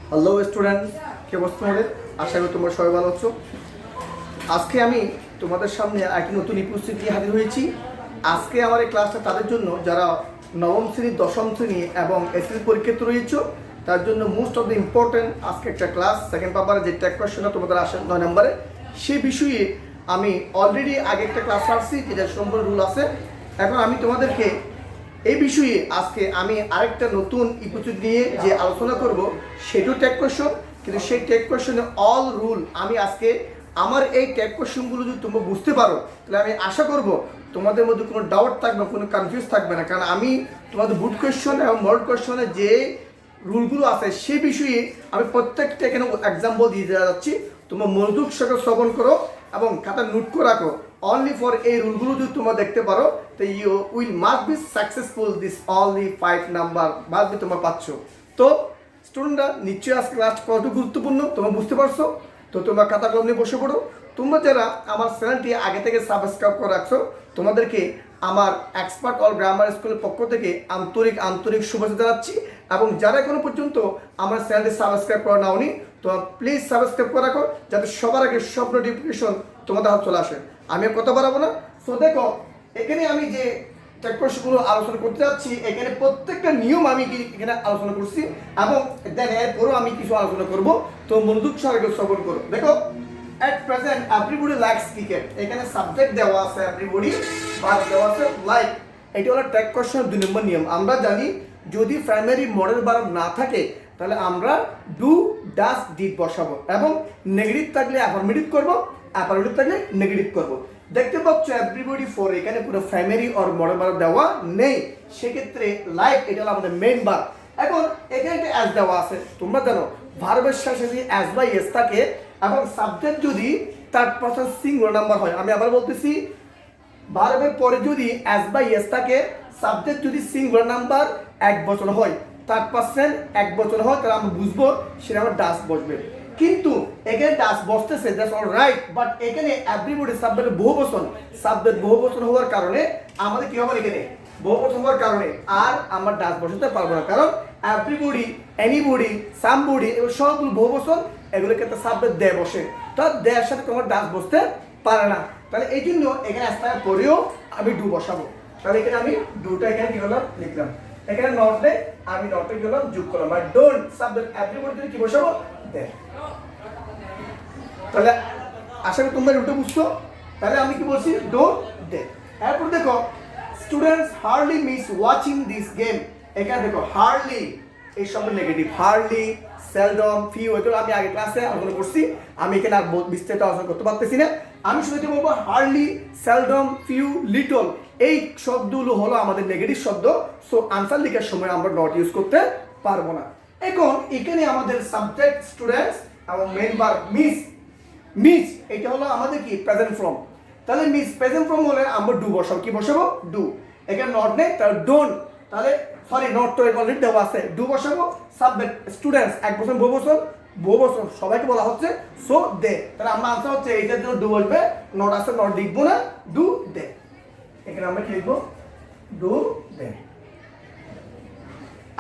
Hello student, কি অবস্থা তোমাদের? আশা করি তোমরা সবাই ভালো আছো। আজকে আমি তোমাদের সামনে একটি নতুন উপস্থিতি হাজির হয়েছি। আজকে আমার এই ক্লাসটা তাদের জন্য যারা নবম শ্রেণী, দশম শ্রেণী এবং এসএসসি পরীক্ষাতে রয়েছে তার জন্য মোস্ট অফ দ্য ইম্পর্টেন্ট আজকে একটা ক্লাস। সেকেন্ড পেপারে যে ট্যাগ কোয়েশ্চেনটা তোমাদের আসে 9 নম্বরে, সেই বিষয়ে আমি অলরেডি আগে একটা ক্লাস আসছি, যেটা সম্পূর্ণ রুল আছে। এখন আমি তোমাদেরকে এই বিষয়ে আজকে আমি আরেকটা নতুন উপস্থিতি নিয়ে যে আলোচনা করব সেটাও ট্যাগ কোয়েশ্চন, কিন্তু সেই ট্যাগ কোয়েশ্চনে অল রুল আমি আজকে আমার এই ট্যাগ কোয়েশ্চনগুলো যদি তোমরা বুঝতে পারো তাহলে আমি আশা করব তোমাদের মধ্যে কোনো ডাউট থাকবে না, কোনো কনফিউজ থাকবে না। কারণ আমি তোমাদের বুট কোয়েশ্চন এবং মডেল কোয়েশ্চনে যে রুলগুলো আছে সেই বিষয়ে আমি প্রত্যেকটা এখানে এক্সাম্পল দিয়ে দেওয়া যাচ্ছি। তোমরা মনোযোগ সহকারে শ্রবণ করো এবং খাতা নোট করে রাখো। অনলি ফর এই রুলগুলো যদি তোমরা দেখতে পারো তো you will must be successful, this only 5 number must be তোমরা পাচ্ছ। তো স্টুডেন্টরা নিশ্চয়ই আজকে ক্লাস কত গুরুত্বপূর্ণ তোমরা বুঝতে পারছো। তো তোমরা খাতা কলম নিয়ে বসে পড়ো। তোমরা যারা আমার চ্যানেলটি আগে থেকে সাবস্ক্রাইব করে রাখছো তোমাদেরকে আমার এক্সপার্ট অল গ্রামার স্কুলের পক্ষ থেকে আন্তরিক শুভেচ্ছা জানাচ্ছি। এবং যারা এখনো পর্যন্ত আমার চ্যানেলটি সাবস্ক্রাইব করা নাওনি তোমরা প্লিজ সাবস্ক্রাইব করে রাখো, যাতে সবার আগে সব নোটিফিকেশন তোমাদের হাতে চলে আসে। আমি আর কথা বাড়াবো না। সো দেখো, এখানে আমি যে ট্যাগগুলো আলোচনা করতে যাচ্ছি এখানে প্রত্যেকটা নিয়ম আমি এখানে আলোচনা করছি এবং দেন এরপরও আমি কিছু আলোচনা করব। তো মনোযোগ সহকারে শ্রবণ করো। দেখো, at present everybody likes cricket, এখানে সাবজেক্ট দেওয়া আছে everybody, বাদ দেওয়া আছে লাইক। এটা হলো ট্যাগ কোশ্চেন 2 নম্বর নিয়ম। আমরা জানি যদি প্রাইমারি মডেল ভার্ব না থাকে তাহলে আমরা ডু, ডাস, ডিড বসাবো এবং নেগেটিভ থাকলে অ্যাফার্মেটিভ করব, অ্যাফার্মেটিভ থাকলে নেগেটিভ করব। দেখতে পাচ্ছ এভরিবডি ফর এখানে কোনো প্রাইমারি অর মডেল ভার্ব দেওয়া নেই, সেক্ষেত্রে লাইক এটা হলো আমাদের মেইন ভার্ব। এখন এখানে একটা অ্যাজ দেওয়া আছে। তোমরা জানো ভার্বের শেষে যদি অ্যাজ বা এস থাকে এবং সাবজেক্ট যদি তার পার্সন সিঙ্গুলার নাম্বার হয়, আমি আবার বলতেছি ভার্বের পরে যদি অ্যাজ বা এস থাকে, সাবজেক্ট যদি সিঙ্গুলার নাম্বার এক বচন হয়, থার্ড পার্সন এক বচন হয়, তাহলে আমরা বুঝবো সেটা আমার ডাস বসবে। কিন্তু এখানে ডাস বসতেছে, দ্যাটস অল রাইট, বাট এখানে এভরিবডি সাবজেক্ট বহু বচন হওয়ার কারণে আমাদের কি হবে, এখানে বহু বচন হওয়ার কারণে আর আমরা ডাস বসাতে পারবো না। কারণ এভরিবডি, এনিবডি, সামবডি এগুলো সবগুলো বহু বচন, এগুলোর ক্ষেত্রে সাবজেক্ট দে বসে, তো দেয়ের সাথে তোমার ডাস বসতে পারে না। তাহলে এই জন্য এখানে আস্তে পরেও আমি ডু বসাবো। তাহলে এখানে আমি ডুটা এখানে কি হলো লিখলাম, এখানে নট দে আমি নটে কি হলো যোগ করলাম, আর ডোন্ট সাবজেক্ট এভরিবডি কি বসাবো, দে। তাহলে আশা করি তোমরা রুটে বুঝছো। তাহলে আমি কি বলছি, ডোন্ট দে। এরপর দেখো students hardly miss watching this game. এখানে দেখো হার্ডলি এই শব্দ নেগেটিভ, হার্ডলি, সেলডম, ফিউ এগুলো আমি আগে ক্লাসে আলোচনা করছি, আমি এখানে আর বিস্তারিত আলোচনা করতে পারতেছি না। আমি শুধু বলবো হার্ডলি, সেলডম, ফিউ, লিটল এই শব্দগুলো হলো আমাদের নেগেটিভ শব্দ। সো আনসার লেখার সময় আমরা নট ইউজ করতে পারবো না। এখন এখানে আমাদের সাবজেক্ট স্টুডেন্টস এবং মেইন ভার্ব মিস এটা হলো আমাদের কি প্রেজেন্ট ফর্ম। তাহলে মিস প্রেজেন্ট ফর্ম হলে আমরা ডু বসাবো, কি বসাবো, ডু। এখানে নট নেই তাহলে ডোন্ট, তাহলে সরি নট তো অলরেডি দেওয়া আছে, ডু বসাবো। সাবজেক্ট স্টুডেন্টস এক বছর বহু বছর সবাইকে বলা হচ্ছে, সো দে। তাহলে আমরা আনসার হচ্ছে এইটার জন্য ডু বসবে, নট আছে নট লিখবো না, ডু দে। এখানে আমরা কি লিখবো, ডু দে।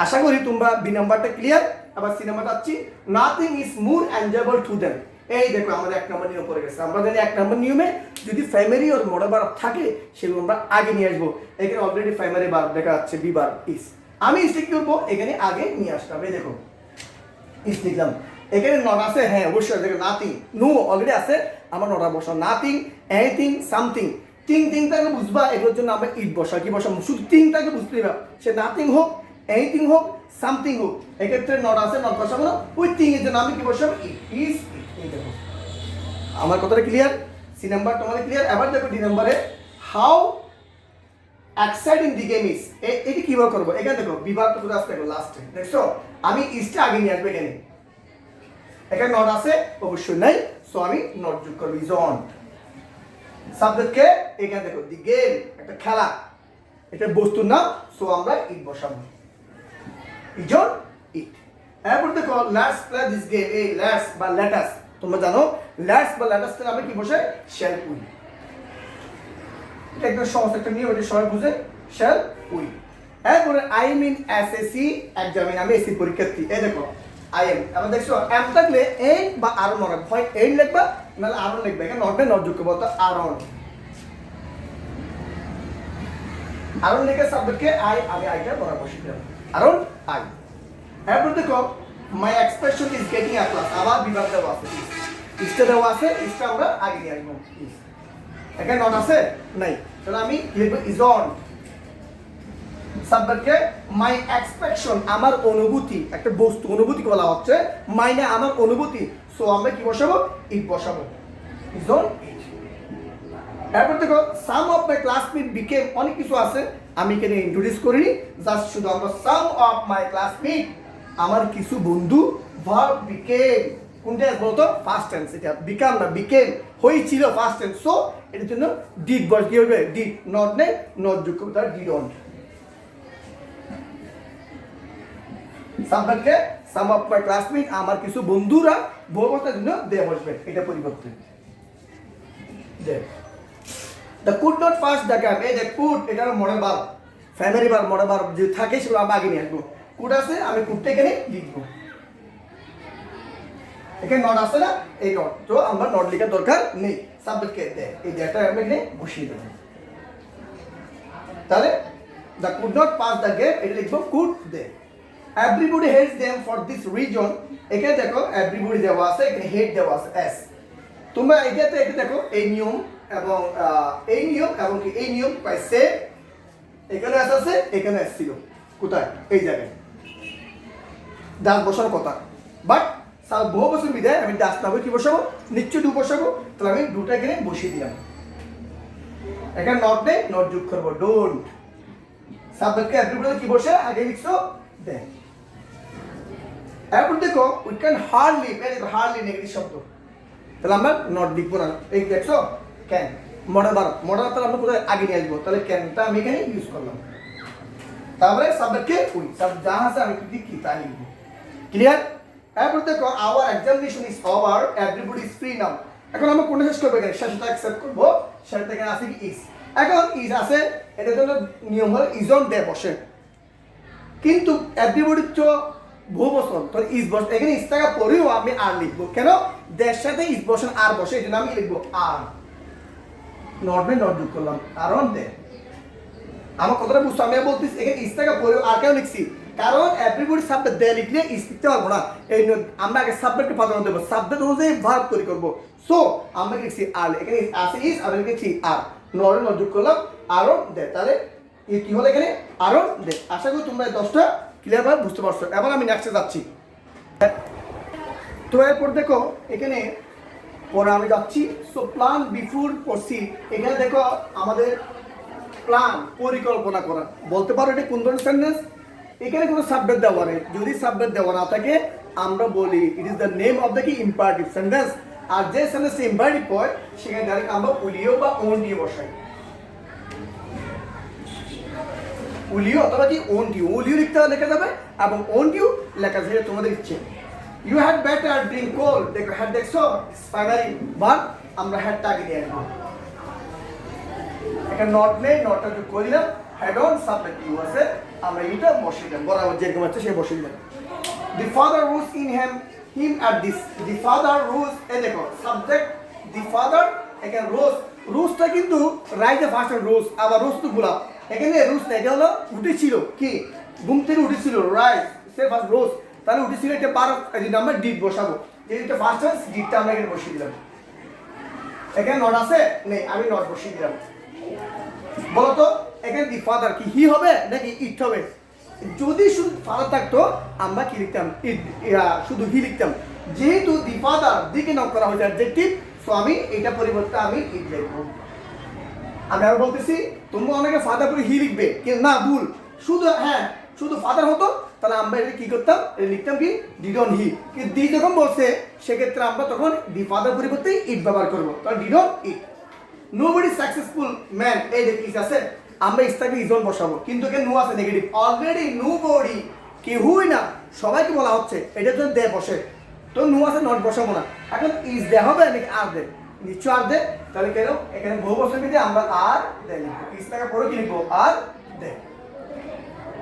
আশা করি তোমরা বি নাম্বারটা ক্লিয়ার। আবার সি নাম্বার যাচ্ছি, nothing is more enjoyable to them. এই দেখো আমাদের 1 নম্বর নিয়ম পড়ে গেছে। আমরা জানি 1 নম্বর নিয়মে যদি প্রাইমারি আর মডেল ভার্ব থাকে সেগুলো আমরা আগে নিয়ে আসবো। এখানে অলরেডি প্রাইমারি ভার্ব দেখা যাচ্ছে, বি ভার্ব ইজ। আমি ইজ কি করবো, এখানে আগে নিয়ে আসলাম। এই দেখো ইজ লিখলাম, এখানে নট আছে, হ্যাঁ অবশ্যই দেখো নাথিং, নো অলরেডি আছে, আমরা নটা বসাম। নাথিং, এনিথিং, সামথিং, তিনটাকে বুঝবা, এগুলোর জন্য আমরা ইট বসা, কি বসাম, শুধু তিনটাকে বুঝতে পারবা, সে নাথিং হোক, এনিথিং হোক, সামথিং হোক, এক্ষেত্রে নট আছে, নট বসাবো না, ওই থিং এর জন্য আমি কি বসাবো, ইট ইজ। এই দেখো আমার কথাটা ক্লিয়ার। সি নাম্বার তোমাদের ক্লিয়ার। এবার দেখো ডি নাম্বারে, how exciting the game is. এটা কিভাবে করবো, এখানে দেখো বিভাগ তো আসতে দেখো লাস্টে, দেখছো আমি ইজটা আগে নিয়ে আসবো। এখানে নট আছে অবশ্যই নাই, সো আমি নট যোগ করবো, ইজ অন। সাবজেক্টকে এখানে দেখো দি গেম একটা খেলা, এটা বস্তুর নাম, সো আমরা ইট বসাবো, ইজ অন ইট। এরপর দেখো লেটস প্লে দিস গেম। এই লেটস বা লেটাস, তোমরা জানো লেটস বা লেটাস থেকে আমরা কি বসে, শ্যাল উই। এটা একদম সহজ একটা নিয়ম, এটা সবাই বুঝে, শ্যাল উই। এরপরে আই মিন এসএসসি এক্সামিন, আমি এসসি পরীক্ষার্থী। এই দেখো আই এম। এবার দেখছো এম থাকলে এই বা আরন মনে হয় এই লিখবা নাহলে আরন লিখবে। এখানে নট নট যোগ করবো তো আরন। আরন লিখে সাবজেক্টকে আই, আমি আইটা বরাবর বসিয়ে দিলাম আরন আই। এরপর দেখো my expression is getting a class, আবার বিভাগ দেওয়া আছে, ইসটা দেওয়া আছে, ইসটা আমরা আগে নিয়ে আসবো। এখানে নট আছে নাই, তাহলে আমি লিখবো ইজ অন। সাবজেক্টকে মাই এক্সপেকশন, আমার অনুভূতি, একটা বস্তু অনুভূতি বলা হচ্ছে, মাইনে আমার অনুভূতি, সো আমরা কি বসাবো ইট বসাবো, ইজ অন ইট। এরপর দেখো সাম অফ মাই ক্লাসমেট বিকেম, অনেক কিছু আছে আমি এখানে ইন্ট্রোডিউস করিনি, জাস্ট শুধু আমরা সাম অফ মাই ক্লাসমেট, আমার কিছু বন্ধু, ভার্ব বিকেম, কোনটা বলতো ফার্স্ট টেন্স, এটা বিকাম না বিকেম, হয়েছিল ফার্স্ট টেন্স, সো এটার জন্য ডিড বস কি হবে, ডিড, নট নেই নট যোগ করতে হবে, ডিড অন। সাবজেক্টকে সাম অফ মাই ক্লাসমেট, আমার কিছু বন্ধুরা, বহুবচনের জন্য দে বসবে, এটা পরিবর্তন they. The could not pass the gap, এই যে কুড, এটা মনে ভার্ব, ফ্যামিলি ভার্ব, মনে ভার্ব যে থাকে সেগুলো আমি আগে নিয়ে আসবো। কুড আছে, আমি কুডটা এখানে লিখবো, এখানে নট আছে না, এই নট, তো আমরা নট লেখার দরকার নেই, সাবজেক্টকে দে, এই দেটা আমি এখানে বসিয়ে দেবো। তাহলে they could not pass the gap, এটা লিখবো could they. Everybody hates them for this reason, এখানে দেখো এভরিবডি দেওয়া আছে, এখানে হেট দেওয়া আছে এস, তোমরা এটাতে এটা দেখো এই নিয়ম এবং এই নিয়ম এবং কি এই নিয়ম পাই সেম, এখানে এস আছে, এখানে এস ছিল, কোথায় এই জায়গায় দাস বসার কথা, বাট বহু বছর বিদায় আমি দাস না কি বসাবো, নিশ্চয় ডু বসাবো, তাহলে আমি ডুটা এখানে বসিয়ে দিলাম, এখানে নট নেই নট যোগ করবো, ডোন্ট। সাবজেক্টকে এভরিবডি কি বসে আগে লিখছো দে। এরপর দেখো we can hardly, hardly negative শব্দ, তাহলে আমরা নট লিখবো না, এই দেখছো ক্যান, মডার্ন ভার্ব, মডার্ন তাহলে আমরা কোথায় আগে নিয়ে আসবো, তাহলে ক্যানটা আমি এখানে ইউজ করলাম, তারপরে সাবজেক্টকে উই, সাবজেক্ট যা আছে আমি কি তাই লিখবো, ক্লিয়ার। এরপর দেখো our examination is over, everybody is free now, এখন আমরা কোনটা শেষ করবো, এখানে শেষটা অ্যাকসেপ্ট করবো, সেটা এখানে আছে কি ইজ, এখন ইজ আছে, এটার জন্য নিয়ম হলো ইজ অন দে বসে, কিন্তু এভরিবডি তো বহু বছর, তো ইজ বসে, এখানে ইজ থাকা পরেও আমি আর লিখবো, কেন দের সাথে ইজ বসেন আর বসে, এই জন্য আমি লিখবো আর, নট নেই নট যোগ করলাম, আর অন দে। আমার কথাটা বুঝছো, আমি বলতেছি এখানে ইজ থাকা পরেও আর কেন লিখছি, কারণ এভরিবডি সাবজেক্ট দে লিখলে ইজ লিখতে পারবো না, এই আমরা আগে সাবজেক্টকে প্রাধান্য দেবো, সাবজেক্ট অনুযায়ী ভার্ব তৈরি করবো, সো আমরা লিখছি আর, এখানে আছে ইজ, আমি লিখেছি আর, নট নট যোগ করলাম আর অন দে, তাহলে কি হলো এখানে আর অন দে। আশা করি তোমরা 10টা ক্লিয়ার ভাবে বুঝতে পারছো। এবার আমি নেক্সটে যাচ্ছি, তো এরপর দেখো এখানে পরে আমি যাচ্ছি, সো প্ল্যান বিফোর প্রসিড, এখানে দেখো আমাদের প্ল্যান পরিকল্পনা করা, বলতে পারো এটা কোন ধরনের সেন্টেন্স, এখানে কোনো সাবজেক্ট দেওয়া নেই, যদি সাবজেক্ট দেওয়া না থাকে আমরা বলি it is the name of the কি ইম্পারেটিভ সেন্টেন্স, আর যে সেন্টেন্সে ইম্পারেটিভ হয় সেখানে ডাইরেক্ট আমরা উলিও বা ওন দিয়ে বসাই, উলিও অথবা কি ওন ডিউ, উলিও লিখতে লেখা যাবে এবং ওন ডিউ লেখা যাবে তোমাদের ইচ্ছে। ইউ হ্যাড বেটার ড্রিঙ্ক কোল, দেখো হ্যাড দেখছো ফাইনালি বাট আমরা হ্যাডটা আগে দিয়ে আসবো, এটা নট নেই নটটা যোগ করে দিলাম, হ্যাড অন সাবজেক্ট ইউ আছে, আমরা এটা বসিয়ে দিলাম, বরাবর যেরকম আছে সে বসিয়ে দিলাম। The father rues in him at this, the father rues, এই দেখো সাবজেক্ট দি ফাদার, এখানে রোজ, রোজটা কিন্তু রাইটে ফার্স্ট রোজ, আবার রোজ তো গোলাপ, এখানে রোজ না, এটা হলো উঠেছিল, কি ঘুম থেকে উঠেছিল, রাইট সে ফার্স্ট রোজ, তাহলে উঠেছিল, এটা আমরা ডিড বসাবো, যেটা ফার্স্ট টেন্স ডিডটা আমরা এখানে বসিয়ে দিলাম, এখানে নট আছে নেই, আমি নট বসিয়ে দিলাম। বলতো এখানে দি ফাদার কি হি হবে নাকি ইট হবে, যদি শুধু ফাদার থাকতো আমরা কি লিখতাম ইট, শুধু হি লিখতাম, যেহেতু দি ফাদার দিকে নক করা হয়েছে অ্যাডজেক্টিভ, সো আমি এটা পরিবর্তে আমি ইট লিখবো। আমি আবার বলতেছি তোমরা অনেকে ফাদার করে হি লিখবে, কিন্তু না ভুল, শুধু হ্যাঁ শুধু ফাদার হতো তাহলে আমরা এটা কি করতাম, লিখতাম কি ডিড অন হি, কিন্তু দি যখন বলছে সেক্ষেত্রে আমরা তখন দি ফাদার পরিবর্তে ইট ব্যবহার করবো, তাহলে did on it. Nobody successful man, এই যে ইজ আছে, আমরা ইস্তাকে ইজ অন বসাবো, কিন্তু এখানে নো আছে নেগেটিভ, অলরেডি নোবডি কেউই না, সবাইকে বলা হচ্ছে, এটার জন্য দে বসে, তো নো আছে নট বসাবো না, এখন ইজ দে হবে নাকি আর দে, নিশ্চয় আর দে, তাহলে কেন এখানে বহু বছর বিধে আমরা আর দে লিখবো, ইজ টাকা পরে কি লিখবো আর they.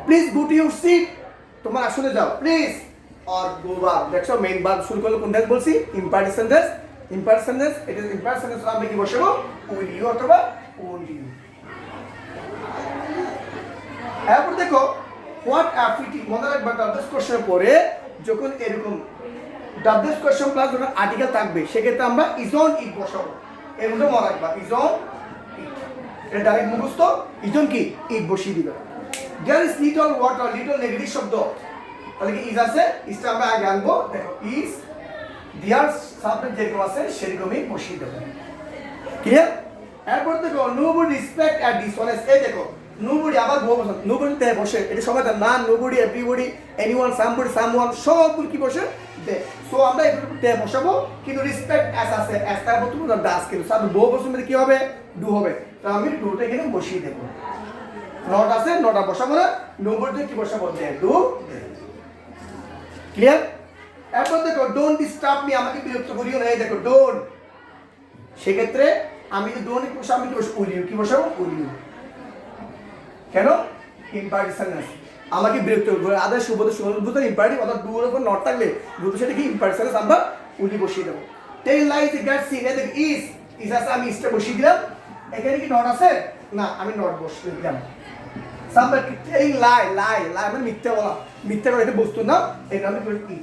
Please go to your seat, তোমার আসলে যাও প্লিজ, or go verb দেখো মেইন ভার্ব শুরু করলে কোন টেন্স বলছি imperative sentence it is imperative sentence আমরা কি বসাবো will you অথবা won't you এরপর দেখো what affity মনে রাখবা ডাব্লিউএস কোশ্চেন পরে যখন এরকম ডাব্লিউএস কোশ্চেন প্লাস যখন আর্টিকেল থাকবে সেক্ষেত্রে আমরা is on it বসাবো এর মধ্যে মনে রাখবা is on it এটা ডাইরেক্ট মুখস্থ is on কি it বসিয়ে দিবা there is little water little negative শব্দ তাহলে কি is আছে isটা আমরা আগে আনবো দেখো is দেয়ার সাবজেক্ট যেরকম আছে সেরকমই বসিয়ে দেবো ক্লিয়ার এরপর দেখো নোবডি রেসপেক্ট আর ডিসঅনেস্ট এই দেখো নোবডি আবার বহুবচন নোবডি তে বসে এটা সবাই না nobody everybody anyone somebody someone সবগুলো কি বসে দে সো আমরা এগুলো তে বসাবো কিন্তু রেসপেক্ট এস আছে এস তার মতো না ডাস কিন্তু সাব বহুবচন মানে কি হবে ডু হবে তো আমি ডুটা এখানে বসিয়ে দেব নট আছে নটা বসাবো না নোবডি কি বসাবো দে ডু ক্লিয়ার এরপর দেখো ডোন্ট ডিস্টার্ব মি আমাকে বিরক্ত করিও না এই দেখো ডোন্ট সেক্ষেত্রে আমি যদি ডোন্ট কি বসাবো আমি কি বসাবো উইল কি বসাবো উইল কেন ইম্পারেটিভ সেন্টেন্স আমাকে বিরক্ত করে আদার সুবোধ সুবোধ ইম্পারেটিভ অর্থাৎ ডু এর উপর নট থাকলে ডু সেটা কি ইম্পারেটিভ সেন্টেন্স আমরা উইল বসিয়ে দেব টেল লাইজ গেট সিন এই দেখো ইজ আছে আমি ইসটা বসিয়ে দিলাম এখানে কি নট আছে না আমি নট বসিয়ে দিলাম সামনে টেলিং লাই লাই লাই মানে মিথ্যা বলা মিথ্যা করে এটা বস্তু না এটা আমি বলি কি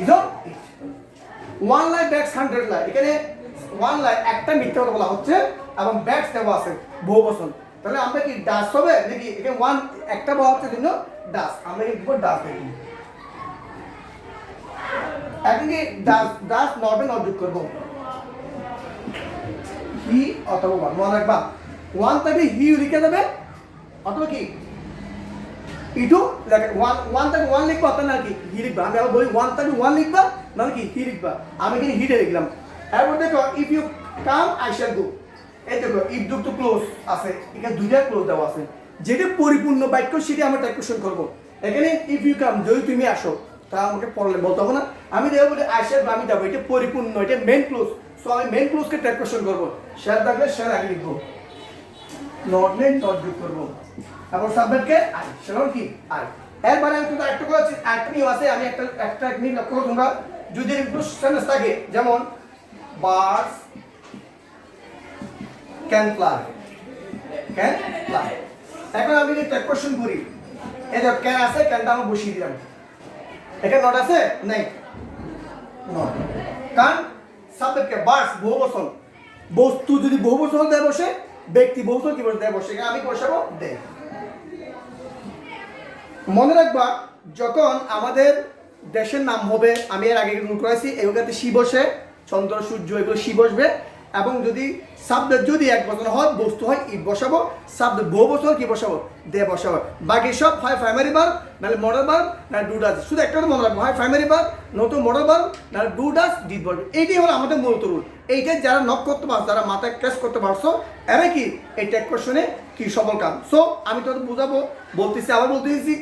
is on it one lie backs 100 lie এখানে one lie একটা মিথ্যা কথা বলা হচ্ছে এবং backs দেওয়া আছে বহুবচন তাহলে আমরা কি ডাস হবে নাকি এখানে ওয়ান একটা বলা হচ্ছে জন্য ডাস আমরা কি দিব ডাস দেব এখন কি ডাস নট এ নট যোগ করব হি অথবা ওয়ান মনে রাখবা ওয়ান থাকলে হি লিখে দেবে অথবা কি ইটু লাগে ওয়ান থেকে ওয়ান লিখবা অত না কি হি লিখবা আমি আবার বলি ওয়ান থেকে ওয়ান লিখবা না কি হি লিখবা আমি এখানে হিটে লিখলাম এরপর দেখো if you come I shall go এই দেখো ইফ যুক্ত ক্লোজ আছে এখানে দুইটা ক্লোজ দেওয়া আছে যেটা পরিপূর্ণ বাক্য সেটা আমরা ট্যাকুশন করব এখানে ইফ ইউ কাম যদি তুমি আসো তা আমাকে পড়লে বলতে হবে না আমি দেবো বলি আই শ্যাল আমি যাবো এটা পরিপূর্ণ এটা মেইন ক্লোজ সো আমি মেইন ক্লোজকে ট্যাকুশন করব শ্যাল থাকলে শ্যাল আগে লিখবো নট নেই নট যোগ করবো তারপর সাবজেক্টকে আই সেরকম কি আই এরপরে আমি কিন্তু একটা করেছি একটা নিয়ম আছে আমি একটা নিয়ম লক্ষ্য করো তোমরা যদি সেন্টেন্স থাকে যেমন বার্ডস ক্যান ফ্লাই এখন আমি যদি ট্যাগ কোশ্চেন করি এই দেখো ক্যান আছে ক্যানটা আমি বসিয়ে দিলাম এখানে নট আছে নাই নট কারণ সাবজেক্টকে বার্ডস বহুবচন বস্তু যদি বহুবচন দেয় বসে ব্যক্তি বহুবচন কি বসে দেয় বসে আমি বসাবো দে মনে রাখবা যখন আমাদের দেশের নাম হবে আমি এর আগে নোট করেছি এগুলোতে শি বসে চন্দ্র সূর্য এগুলো শি বসবে এবং যদি সাবজেক্ট যদি এক বচন হয় বস্তু হয় ইট বসাবো সাবজেক্ট বহু বচন কি বসাবো দে বসাবো বাকি সব হয় প্রাইমারি ভার্ব নাহলে মডেল ভার্ব না ডু ডাজ শুধু একটা মনে রাখবো হয় প্রাইমারি ভার্ব নতুন মডেল ভার্ব নাহলে ডু ডাজ ডিড ভার্ব এইটাই হলো আমাদের মূলত রুল এইটা যারা নক করতে পারছো যারা মাথায় ক্যাচ করতে পারছো এরা কি এই ট্যাগ কোশ্চেনে কি সফল কাম সো আমি তো বুঝাবো বলতেছি আবার বলতেছি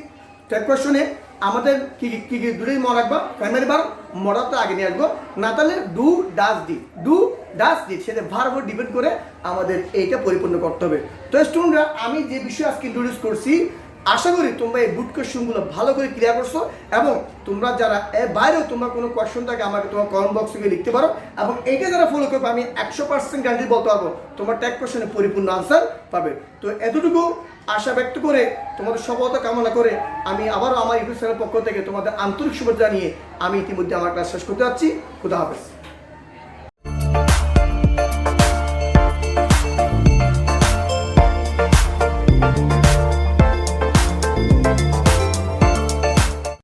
ট্যাগ কোশ্চেনে আমাদের কি কি কি দুটোই মনে রাখবা প্রাইমারি ভার্ব মডেল তো আগে নিয়ে আসবো না তাহলে ডু ডাজ ডিড সেটা ভার্ব ডিপেন্ড করে আমাদের এইটা পরিপূর্ণ করতে হবে তো স্টুডেন্টরা আমি যে বিষয় আজকে ইন্ট্রোডিউস করছি আশা করি তোমরা এই বুট কোয়েশ্চনগুলো ভালো করে ক্লিয়ার করছো এবং তোমরা যারা এর বাইরেও তোমরা কোনো কোয়েশ্চন থাকে আমাকে তোমার কমেন্ট বক্সে গিয়ে লিখতে পারো এবং এইটা যারা ফলো করবে আমি 100% গ্যারান্টি বলতে পারবো তোমার ট্যাগ কোয়েশ্চনে পরিপূর্ণ আনসার পাবে তো এতটুকু আশা ব্যক্ত করে তোমাদের সফলতা কামনা করে আমি আবারও আমার ইউটিউব চ্যানেলের পক্ষ থেকে তোমাদের আন্তরিক শুভেচ্ছা জানিয়ে আমি ইতিমধ্যে আমার ক্লাস শেষ করতে যাচ্ছি খুদা হাফেজ।